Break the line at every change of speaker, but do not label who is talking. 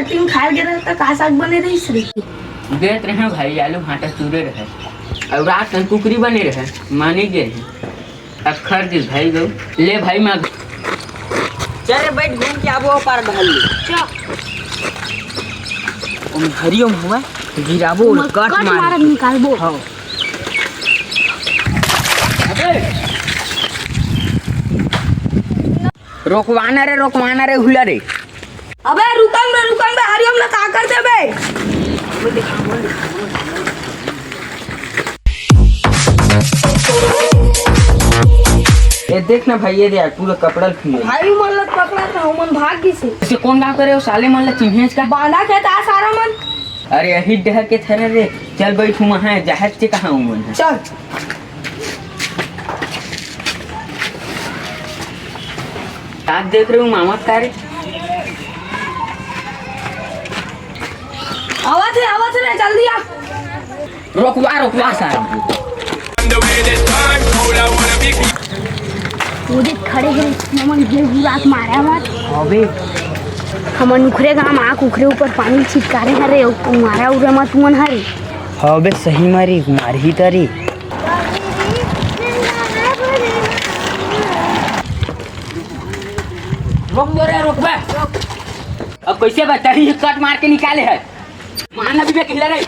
cutting खाए गे तो का साग बने रही रे
देख रहे भाई आलू भाटा चूरे रहे और रात में कुकरी बने रहे मानी गए अब खर दिल भाई गो ले भाई माँ
चले बैठ घूम के आबो पार ढल ओम हरिओम हुआ गिराबो कट मार
निकालबो
हां रोकवाना रे हुला रे
अबे रुकंग बे हरिओम ना का कर देबे
ये देख ना भाई ये यार पूरा कपड़ा फिर
भाई मन लग पकड़ा था मन भाग गई से
इसे कौन गाँव करे हो साले मन ला चिन्हेज का
बांधा के ता सारा मन
अरे यही डहर के थरे रे चल बैठू वहाँ जहाज से कहाँ मन है
चल
आप देख रहे हो मामा तारे
आवाज है जल्दी आ
रोकवा सारा
मुझे खड़े हैं मन घेर रात मारा मत
अबे
हमन उखरे गाम आक उखरे ऊपर पानी छिटकारे हरे मारा उरे मत तुमन हरे
अबे सही मारी मारही तारी
रोकबा अब कैसे बताइए कट मार के निकाले है माना भी हिला रही